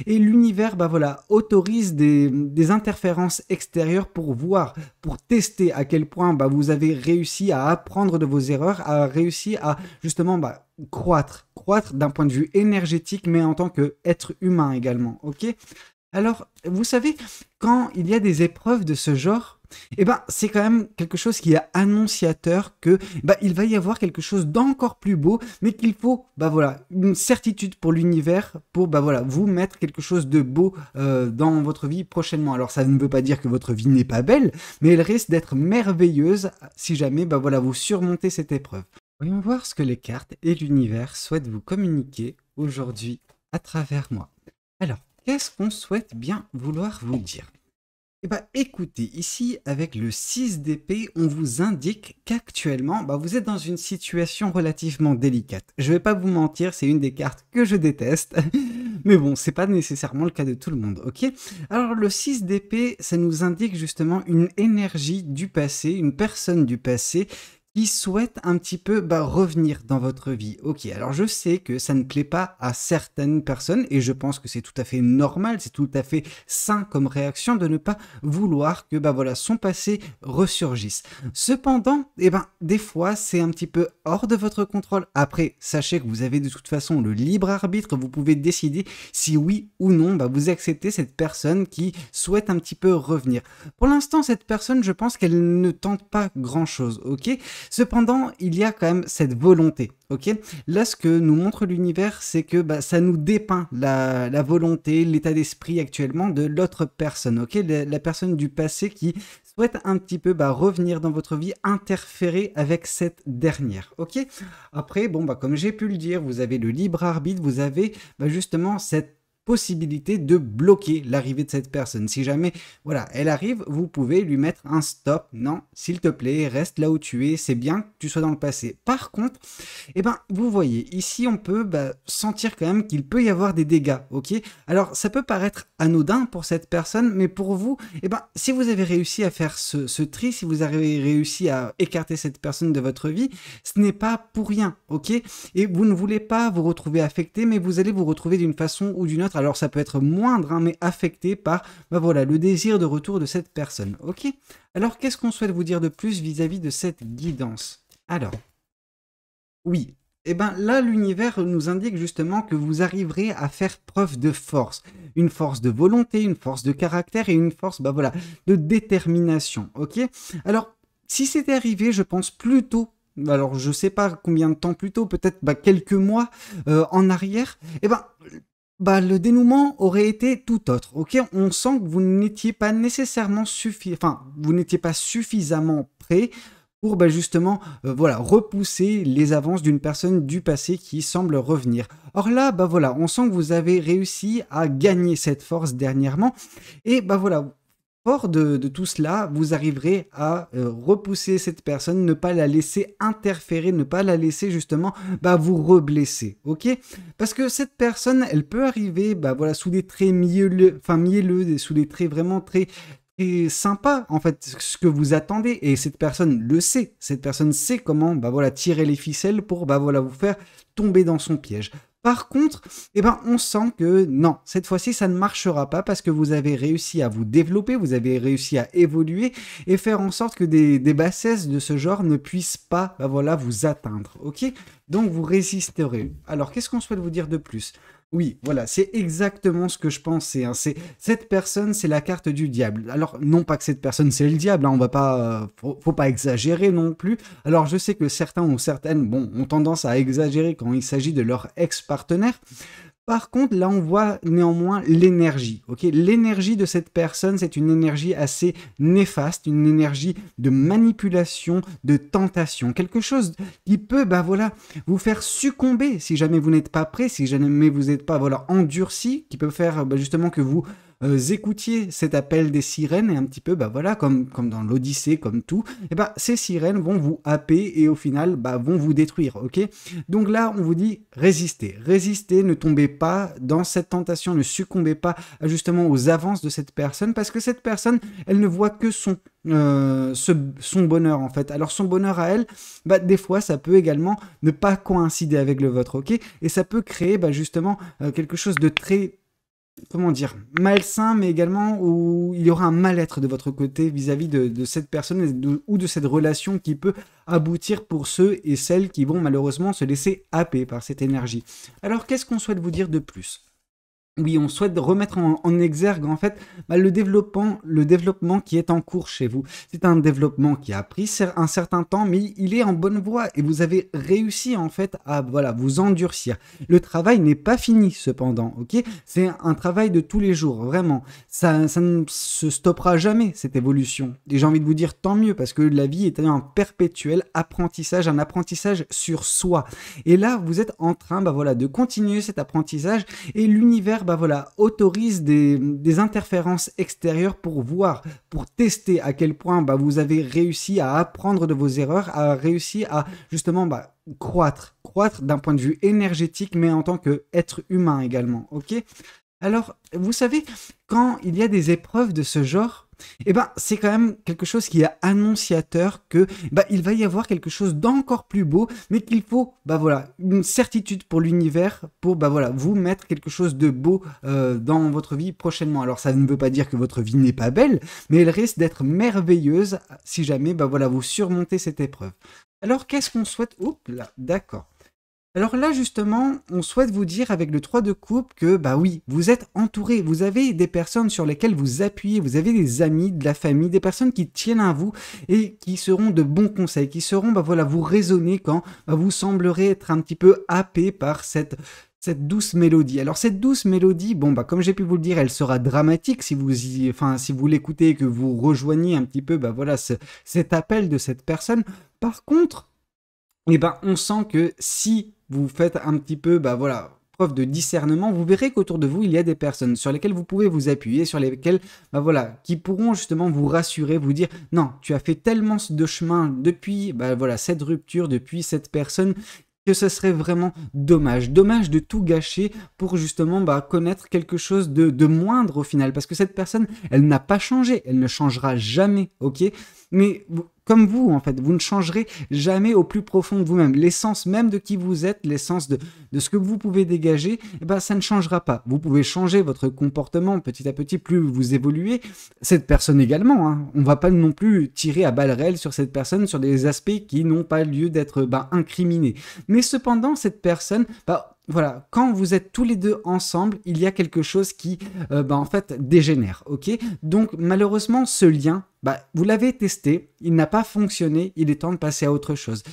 Et l'univers, bah voilà, autorise des interférences extérieures pour voir, pour tester à quel point bah, vous avez réussi à apprendre de vos erreurs, à réussir à justement bah, croître d'un point de vue énergétique, mais en tant qu'être humain également, ok? Alors, vous savez, quand il y a des épreuves de ce genre, eh ben, c'est quand même quelque chose qui est annonciateur que bah, il va y avoir quelque chose d'encore plus beau, mais qu'il faut bah, voilà, une certitude pour l'univers, pour bah, voilà, vous mettre quelque chose de beau dans votre vie prochainement. Alors ça ne veut pas dire que votre vie n'est pas belle, mais elle risque d'être merveilleuse si jamais bah, voilà, vous surmontez cette épreuve. Voyons voir ce que les cartes et l'univers souhaitent vous communiquer aujourd'hui à travers moi. Alors, qu'est-ce qu'on souhaite bien vouloir vous dire? Eh bien, écoutez, ici, avec le 6 d'épée, on vous indique qu'actuellement, bah, vous êtes dans une situation relativement délicate. Je vais pas vous mentir, c'est une des cartes que je déteste, mais bon, c'est pas nécessairement le cas de tout le monde, ok? Alors, le 6 d'épée, ça nous indique justement une énergie du passé, une personne du passé qui souhaite un petit peu bah, revenir dans votre vie. Ok, alors je sais que ça ne plaît pas à certaines personnes et je pense que c'est tout à fait normal, c'est tout à fait sain comme réaction de ne pas vouloir que bah, voilà, son passé ressurgisse. Cependant, eh ben, des fois, c'est un petit peu hors de votre contrôle. Après, sachez que vous avez de toute façon le libre arbitre, vous pouvez décider si oui ou non bah, vous acceptez cette personne qui souhaite un petit peu revenir. Pour l'instant, cette personne, je pense qu'elle ne tente pas grand-chose, ok? Cependant, il y a quand même cette volonté, ok? Là, ce que nous montre l'univers, c'est que bah, ça nous dépeint la volonté, l'état d'esprit actuellement de l'autre personne, ok? La personne du passé qui souhaite un petit peu bah, revenir dans votre vie, interférer avec cette dernière, ok? Après, bon, bah, comme j'ai pu le dire, vous avez le libre arbitre, vous avez bah, justement cette possibilité de bloquer l'arrivée de cette personne. Si jamais, voilà, elle arrive, vous pouvez lui mettre un stop. Non, s'il te plaît, reste là où tu es. C'est bien que tu sois dans le passé. Par contre, eh ben, vous voyez, ici, on peut bah, sentir quand même qu'il peut y avoir des dégâts, ok? Alors, ça peut paraître anodin pour cette personne, mais pour vous, eh ben, si vous avez réussi à faire ce tri, si vous avez réussi à écarter cette personne de votre vie, ce n'est pas pour rien, ok? Et vous ne voulez pas vous retrouver affecté, mais vous allez vous retrouver d'une façon ou d'une autre. Alors ça peut être moindre, hein, mais affecté par bah voilà, le désir de retour de cette personne. Ok? Alors qu'est-ce qu'on souhaite vous dire de plus vis-à-vis de cette guidance? Alors, oui. Et ben là, l'univers nous indique justement que vous arriverez à faire preuve de force. Une force de volonté, une force de caractère et une force bah voilà, de détermination. Ok? Alors, si c'était arrivé, je pense plutôt alors je sais pas combien de temps plus tôt, peut-être bah, quelques mois en arrière, et ben bah, le dénouement aurait été tout autre, ok? On sent que vous n'étiez pas nécessairement vous n'étiez pas suffisamment prêt pour bah, justement voilà, repousser les avances d'une personne du passé qui semble revenir. Or là, bah voilà, on sent que vous avez réussi à gagner cette force dernièrement et bah voilà, fort de tout cela, vous arriverez à repousser cette personne, ne pas la laisser interférer, ne pas la laisser justement bah, vous reblesser, ok? Parce que cette personne, elle peut arriver bah, voilà, sous des traits mielleux, sous des traits vraiment très sympas, en fait, ce que vous attendez, et cette personne le sait, cette personne sait comment bah, voilà, tirer les ficelles pour bah, voilà, vous faire tomber dans son piège. Par contre, eh ben, on sent que non, cette fois-ci, ça ne marchera pas parce que vous avez réussi à vous développer, vous avez réussi à évoluer et faire en sorte que des bassesses de ce genre ne puissent pas bah voilà, vous atteindre. Ok? Donc, vous résisterez. Alors, qu'est-ce qu'on souhaite vous dire de plus? Oui, voilà, c'est exactement ce que je pensais, hein. Cette personne, c'est la carte du diable. Alors, non pas que cette personne, c'est le diable, hein, on va pas, faut pas exagérer non plus. Alors, je sais que certains ou certaines, bon, ont tendance à exagérer quand il s'agit de leur ex-partenaire. Par contre, là, on voit néanmoins l'énergie. Ok, l'énergie de cette personne, c'est une énergie assez néfaste, une énergie de manipulation, de tentation, quelque chose qui peut, bah voilà, vous faire succomber si jamais vous n'êtes pas prêt, si jamais vous n'êtes pas voilà endurci, qui peut faire bah, justement que vous écoutiez cet appel des sirènes et un petit peu, bah voilà, comme dans l'Odyssée, comme tout, et bah ces sirènes vont vous happer et au final, bah vont vous détruire, ok? Donc là, on vous dit résistez, résistez, ne tombez pas dans cette tentation, ne succombez pas justement aux avances de cette personne parce que cette personne, elle ne voit que son bonheur en fait. Alors son bonheur à elle, bah, des fois ça peut également ne pas coïncider avec le vôtre, ok? Et ça peut créer bah, justement quelque chose de très comment dire, malsain, mais également où il y aura un mal-être de votre côté vis-à-vis de cette personne ou de cette relation qui peut aboutir pour ceux et celles qui vont malheureusement se laisser happer par cette énergie. Alors, qu'est-ce qu'on souhaite vous dire de plus? Oui, on souhaite remettre en exergue en fait le développement qui est en cours chez vous. C'est un développement qui a pris un certain temps, mais il est en bonne voie et vous avez réussi en fait à voilà vous endurcir. Le travail n'est pas fini cependant, ok? C'est un travail de tous les jours, vraiment. Ça ne se stoppera jamais cette évolution. Et j'ai envie de vous dire tant mieux parce que la vie est un perpétuel apprentissage, un apprentissage sur soi. Et là, vous êtes en train, bah voilà, de continuer cet apprentissage et l'univers bah voilà, autorise des interférences extérieures pour voir, pour tester à quel point bah, vous avez réussi à apprendre de vos erreurs, à réussi à justement bah, croître d'un point de vue énergétique, mais en tant qu'être humain également, ok? Alors, vous savez, quand il y a des épreuves de ce genre, eh ben, c'est quand même quelque chose qui est annonciateur que bah, il va y avoir quelque chose d'encore plus beau, mais qu'il faut bah, voilà, une certitude pour l'univers, pour bah, voilà, vous mettre quelque chose de beau dans votre vie prochainement. Alors, ça ne veut pas dire que votre vie n'est pas belle, mais elle risque d'être merveilleuse si jamais bah, voilà, vous surmontez cette épreuve. Alors, qu'est-ce qu'on souhaite? Oups là, d'accord. Alors là, justement, on souhaite vous dire avec le 3 de coupe que, bah oui, vous êtes entouré, vous avez des personnes sur lesquelles vous appuyez, vous avez des amis, de la famille, des personnes qui tiennent à vous et qui seront de bons conseils, qui seront, bah voilà, vous raisonner quand bah, vous semblerez être un petit peu happé par cette douce mélodie. Alors cette douce mélodie, bon bah comme j'ai pu vous le dire, elle sera dramatique si vous si vous l'écoutez et que vous rejoignez un petit peu bah voilà cet appel de cette personne. Par contre, eh ben, on sent que si vous faites un petit peu, bah voilà, preuve de discernement, vous verrez qu'autour de vous, il y a des personnes sur lesquelles vous pouvez vous appuyer, sur lesquelles, bah voilà, qui pourront justement vous rassurer, vous dire, non, tu as fait tellement de chemin depuis, bah voilà, cette rupture, depuis cette personne, que ce serait vraiment dommage. Dommage de tout gâcher pour justement bah, connaître quelque chose de moindre au final. Parce que cette personne, elle n'a pas changé. Elle ne changera jamais, ok? Mais comme vous, en fait, vous ne changerez jamais au plus profond de vous-même. L'essence même de qui vous êtes, l'essence de ce que vous pouvez dégager, eh ben, ça ne changera pas. Vous pouvez changer votre comportement petit à petit, plus vous évoluez. Cette personne également, hein. On ne va pas non plus tirer à balles réelles sur cette personne, sur des aspects qui n'ont pas lieu d'être bah, incriminés. Mais cependant, cette personne, bah, voilà, quand vous êtes tous les deux ensemble, il y a quelque chose qui, bah, en fait, dégénère, ok? Donc, malheureusement, ce lien, bah, vous l'avez testé, il n'a pas fonctionné, il est temps de passer à autre chose.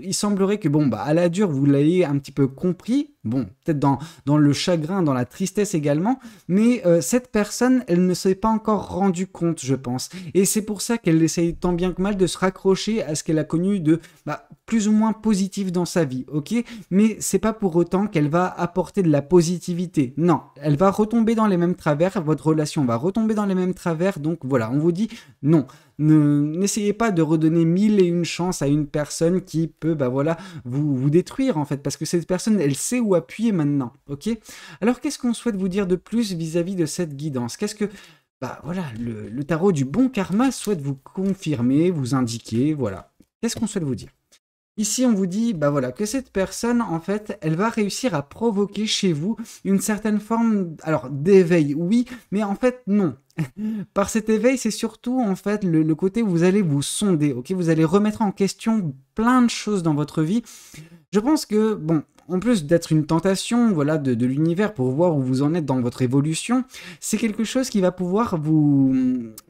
Il semblerait que, bon, bah, à la dure, vous l'ayez un petit peu compris, bon, peut-être dans le chagrin, dans la tristesse également, mais cette personne, elle ne s'est pas encore rendue compte, je pense. Et c'est pour ça qu'elle essaye tant bien que mal de se raccrocher à ce qu'elle a connu de bah, plus ou moins positif dans sa vie, ok? Mais c'est pas pour autant qu'elle va apporter de la positivité. Non, elle va retomber dans les mêmes travers, votre relation va retomber dans les mêmes travers, donc voilà, on vous dit non. N'essayez pas de redonner 1001 chances à une personne qui peut bah voilà, vous détruire en fait, parce que cette personne, elle sait où appuyer maintenant, ok? Alors qu'est-ce qu'on souhaite vous dire de plus vis-à-vis de cette guidance? Qu'est-ce que bah voilà, le tarot du bon karma souhaite vous confirmer, vous indiquer, voilà. Qu'est-ce qu'on souhaite vous dire? Ici, on vous dit bah voilà, que cette personne, en fait, elle va réussir à provoquer chez vous une certaine forme alors d'éveil, oui, mais en fait, non. Par cet éveil, c'est surtout en fait le côté où vous allez vous sonder, ok? Vous allez remettre en question plein de choses dans votre vie. Je pense que, bon, en plus d'être une tentation voilà, de l'univers pour voir où vous en êtes dans votre évolution, c'est quelque chose qui va pouvoir vous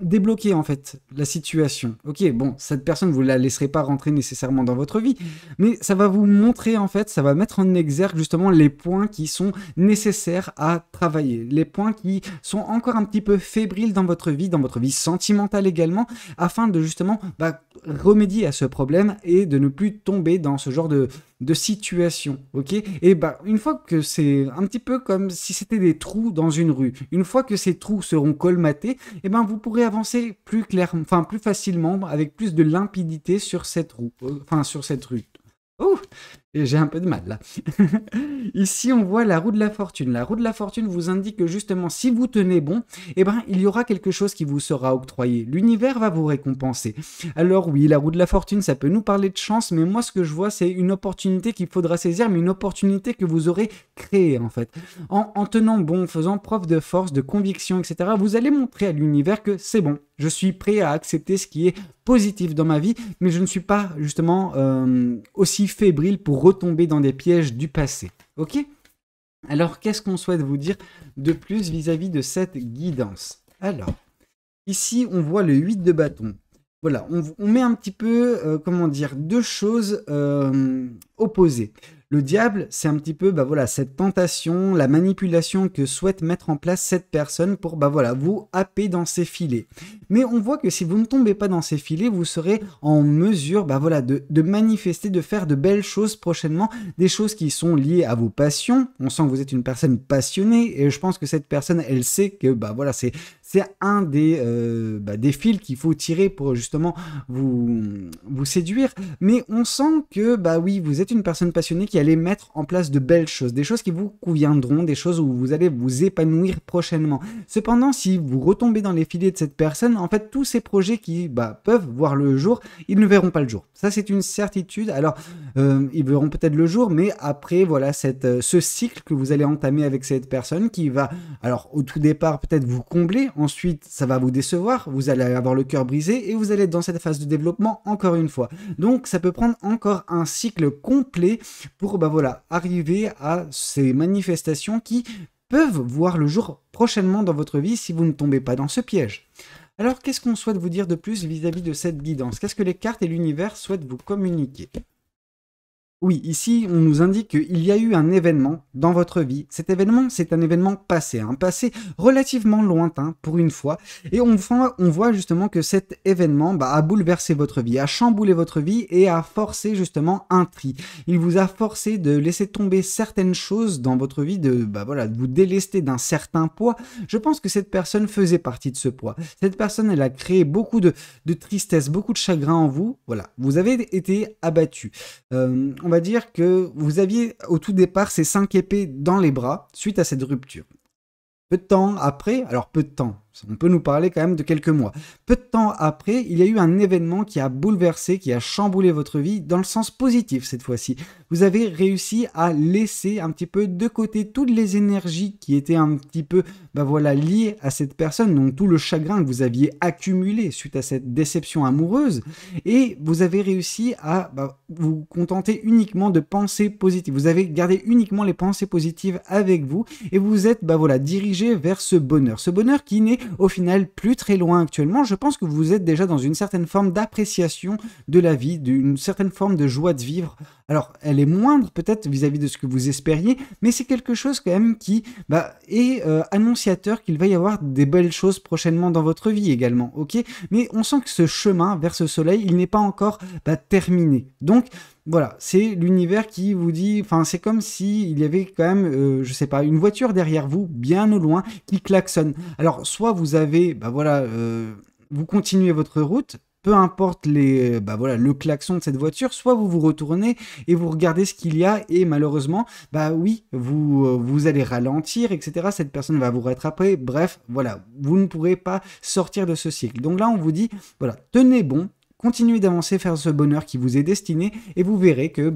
débloquer en fait la situation. Ok, bon, cette personne, vous ne la laisserez pas rentrer nécessairement dans votre vie, mais ça va vous montrer en fait, ça va mettre en exergue justement les points qui sont nécessaires à travailler, les points qui sont encore un petit peu fébriles dans votre vie sentimentale également, afin de justement bah, remédier à ce problème et de ne plus tomber dans ce genre de situation, ok? Et bah, une fois que c'est un petit peu comme si c'était des trous dans une rue, une fois que ces trous seront colmatés, et ben vous pourrez avancer plus clairement, enfin plus facilement, avec plus de limpidité sur cette roue, sur cette rue. Oh! Et j'ai un peu de mal là. Ici, on voit la roue de la fortune. La roue de la fortune vous indique que justement, si vous tenez bon, eh ben, il y aura quelque chose qui vous sera octroyé. L'univers va vous récompenser. Alors oui, la roue de la fortune, ça peut nous parler de chance, mais moi, ce que je vois, c'est une opportunité qu'il faudra saisir, mais une opportunité que vous aurez créée, en fait. En tenant bon, en faisant preuve de force, de conviction, etc., vous allez montrer à l'univers que c'est bon. Je suis prêt à accepter ce qui est positif dans ma vie, mais je ne suis pas justement aussi fébrile pour retomber dans des pièges du passé. Ok? Alors, qu'est-ce qu'on souhaite vous dire de plus vis-à-vis de cette guidance? Alors, ici, on voit le 8 de bâton. Voilà, on met un petit peu, comment dire, deux choses opposées. Le diable, c'est un petit peu voilà, cette tentation, la manipulation que souhaite mettre en place cette personne pour voilà, vous happer dans ses filets. Mais on voit que si vous ne tombez pas dans ces filets, vous serez en mesure voilà, de manifester, de faire de belles choses prochainement, des choses qui sont liées à vos passions. On sent que vous êtes une personne passionnée et je pense que cette personne, elle sait que voilà, c'est un des fils qu'il faut tirer pour justement vous séduire. Mais on sent que oui, vous êtes une personne passionnée qui allait mettre en place de belles choses, des choses qui vous conviendront, des choses où vous allez vous épanouir prochainement. Cependant, si vous retombez dans les filets de cette personne, en fait, tous ces projets qui peuvent voir le jour, ils ne verront pas le jour. Ça, c'est une certitude. Alors, ils verront peut-être le jour, mais après, voilà, ce cycle que vous allez entamer avec cette personne qui va, alors, au tout départ, peut-être vous combler. Ensuite, ça va vous décevoir. Vous allez avoir le cœur brisé et vous allez être dans cette phase de développement encore une fois. Donc, ça peut prendre encore un cycle complet pour voilà, arriver à ces manifestations qui peuvent voir le jour prochainement dans votre vie si vous ne tombez pas dans ce piège. Alors, qu'est-ce qu'on souhaite vous dire de plus vis-à-vis de cette guidance? Qu'est-ce que les cartes et l'univers souhaitent vous communiquer? Oui, ici, on nous indique qu'il y a eu un événement dans votre vie. Cet événement, c'est un événement passé, un passé relativement lointain pour une fois. Et on voit justement que cet événement a bouleversé votre vie, a chamboulé votre vie et a forcé justement un tri. Il vous a forcé de laisser tomber certaines choses dans votre vie, de vous délester d'un certain poids. Je pense que cette personne faisait partie de ce poids. Cette personne, elle a créé beaucoup de tristesse, beaucoup de chagrin en vous. Voilà, vous avez été abattu. On va dire que vous aviez au tout départ ces 5 épées dans les bras suite à cette rupture. Peu de temps après, alors peu de temps, on peut nous parler quand même de quelques mois. Peu de temps après, il y a eu un événement qui a bouleversé, qui a chamboulé votre vie dans le sens positif cette fois-ci. Vous avez réussi à laisser un petit peu de côté toutes les énergies qui étaient un petit peu liées à cette personne, donc tout le chagrin que vous aviez accumulé suite à cette déception amoureuse, et vous avez réussi à vous contenter uniquement de pensées positives. Vous avez gardé uniquement les pensées positives avec vous et vous êtes dirigé vers ce bonheur qui n'est au final plus très loin actuellement. Je pense que vous êtes déjà dans une certaine forme d'appréciation de la vie, d'une certaine forme de joie de vivre. Alors, elle est moindre peut-être vis-à-vis de ce que vous espériez, mais c'est quelque chose quand même qui est annonciateur qu'il va y avoir des belles choses prochainement dans votre vie également, ok? Mais on sent que ce chemin vers ce soleil, il n'est pas encore terminé. Donc, voilà, c'est l'univers qui vous dit, enfin c'est comme s'il y avait quand même, je sais pas, une voiture derrière vous, bien au loin, qui klaxonne. Alors soit vous avez, vous continuez votre route, peu importe le klaxon de cette voiture, soit vous vous retournez et vous regardez ce qu'il y a et malheureusement, oui, vous allez ralentir, etc. Cette personne va vous rattraper, bref, voilà, vous ne pourrez pas sortir de ce cycle. Donc là, on vous dit, voilà, tenez bon. Continuez d'avancer vers ce bonheur qui vous est destiné et vous verrez que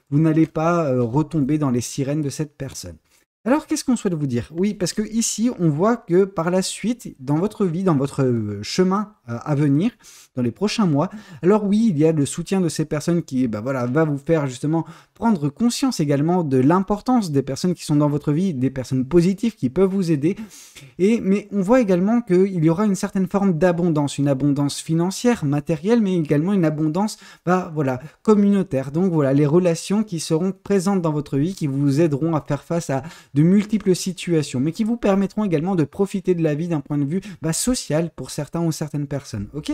vous n'allez pas retomber dans les sirènes de cette personne. Alors, qu'est-ce qu'on souhaite vous dire? Oui, parce que ici, on voit que par la suite, dans votre vie, dans votre chemin à venir, dans les prochains mois, alors oui, il y a le soutien de ces personnes qui va vous faire justement prendre conscience également de l'importance des personnes qui sont dans votre vie, des personnes positives qui peuvent vous aider. Mais on voit également qu'il y aura une certaine forme d'abondance, une abondance financière, matérielle, mais également une abondance communautaire. Donc voilà, les relations qui seront présentes dans votre vie, qui vous aideront à faire face à de multiples situations, mais qui vous permettront également de profiter de la vie d'un point de vue social pour certains ou certaines personnes. Ok ?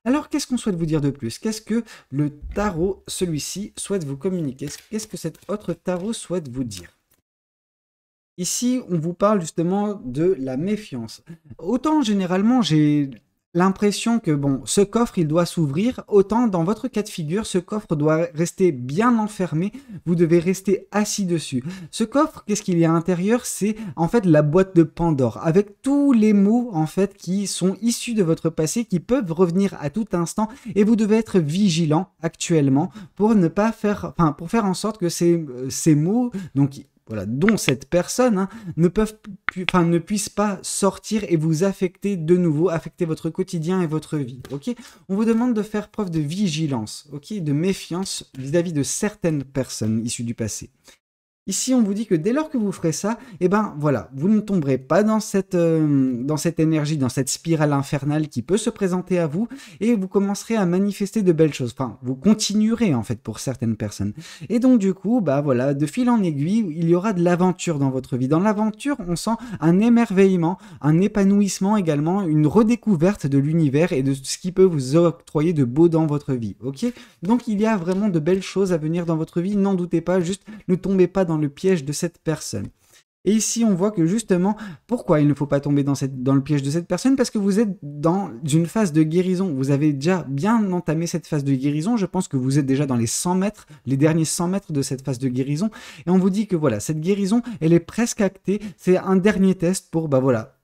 Alors, qu'est-ce qu'on souhaite vous dire de plus? Qu'est-ce que le tarot, celui-ci, souhaite vous communiquer? Qu'est-ce que cet autre tarot souhaite vous dire? Ici, on vous parle justement de la méfiance. Autant, généralement, j'ai l'impression que bon, ce coffre, il doit s'ouvrir, autant dans votre cas de figure, ce coffre doit rester bien enfermé, vous devez rester assis dessus. Ce coffre, qu'est-ce qu'il y a à l'intérieur? C'est en fait la boîte de Pandore, avec tous les mots en fait qui sont issus de votre passé, qui peuvent revenir à tout instant, et vous devez être vigilant actuellement pour ne pas faire, enfin, pour faire en sorte que ces mots, donc voilà, dont cette personne, hein, ne puissent pas sortir et vous affecter de nouveau, affecter votre quotidien et votre vie. Ok, on vous demande de faire preuve de vigilance, ok, de méfiance vis-à-vis de certaines personnes issues du passé. Ici, on vous dit que dès lors que vous ferez ça, eh ben voilà, vous ne tomberez pas dans cette énergie, dans cette spirale infernale qui peut se présenter à vous, et vous commencerez à manifester de belles choses. Enfin, vous continuerez en fait pour certaines personnes. Et donc du coup, bah voilà, de fil en aiguille, il y aura de l'aventure dans votre vie. Dans l'aventure, on sent un émerveillement, un épanouissement également, une redécouverte de l'univers et de ce qui peut vous octroyer de beau dans votre vie. Ok? Donc il y a vraiment de belles choses à venir dans votre vie. N'en doutez pas, juste ne tombez pas dans le piège de cette personne. Et ici, on voit que justement, pourquoi il ne faut pas tomber dans le piège de cette personne? Parce que vous êtes dans une phase de guérison. Vous avez déjà bien entamé cette phase de guérison. Je pense que vous êtes déjà dans les 100 mètres, les derniers 100 mètres de cette phase de guérison. Et on vous dit que voilà, cette guérison, elle est presque actée. C'est un dernier test pour, bah voilà,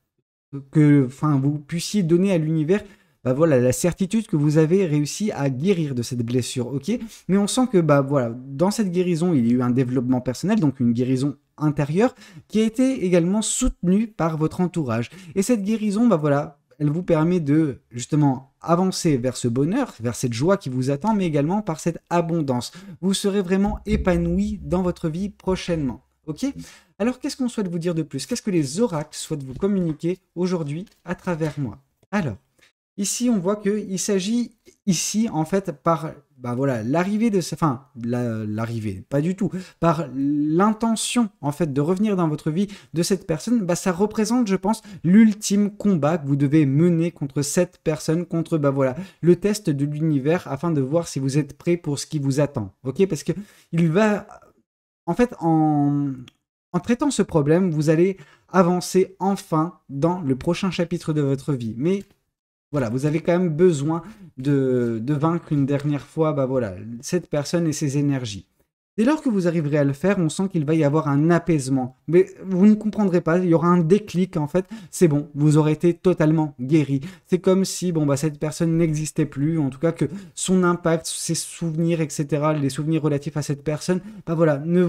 que vous puissiez donner à l'univers bah voilà, la certitude que vous avez réussi à guérir de cette blessure, ok? Mais on sent que bah voilà, dans cette guérison, il y a eu un développement personnel, donc une guérison intérieure, qui a été également soutenue par votre entourage. Et cette guérison, bah voilà, elle vous permet de justement avancer vers ce bonheur, vers cette joie qui vous attend, mais également par cette abondance. Vous serez vraiment épanoui dans votre vie prochainement, ok? Alors qu'est-ce qu'on souhaite vous dire de plus? Qu'est-ce que les oracles souhaitent vous communiquer aujourd'hui à travers moi? Alors, ici, on voit qu'il s'agit ici, en fait, par bah voilà, l'arrivée de... Enfin, l'arrivée, pas du tout. Par l'intention, en fait, de revenir dans votre vie de cette personne, bah ça représente, je pense, l'ultime combat que vous devez mener contre cette personne, contre, bah voilà, le test de l'univers, afin de voir si vous êtes prêt pour ce qui vous attend. Ok? Parce que il va... En fait, en traitant ce problème, vous allez avancer enfin dans le prochain chapitre de votre vie. Mais voilà, vous avez quand même besoin de vaincre une dernière fois bah voilà, cette personne et ses énergies. Dès lors que vous arriverez à le faire, on sent qu'il va y avoir un apaisement. Mais vous ne comprendrez pas, il y aura un déclic en fait. C'est bon, vous aurez été totalement guéri. C'est comme si bon, bah, cette personne n'existait plus, en tout cas que son impact, ses souvenirs, etc., les souvenirs relatifs à cette personne, bah voilà, ne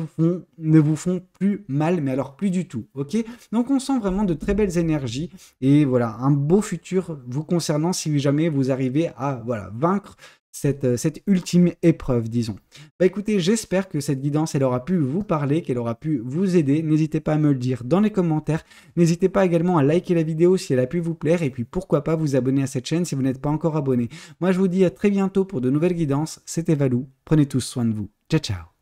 vous font plus mal, mais alors plus du tout. Ok? Donc on sent vraiment de très belles énergies et voilà, un beau futur vous concernant si jamais vous arrivez à voilà, vaincre cette ultime épreuve, disons. Bah écoutez, j'espère que cette guidance, elle aura pu vous parler, qu'elle aura pu vous aider. N'hésitez pas à me le dire dans les commentaires. N'hésitez pas également à liker la vidéo si elle a pu vous plaire. Et puis pourquoi pas vous abonner à cette chaîne si vous n'êtes pas encore abonné. Moi, je vous dis à très bientôt pour de nouvelles guidances. C'était Valou. Prenez tous soin de vous. Ciao, ciao.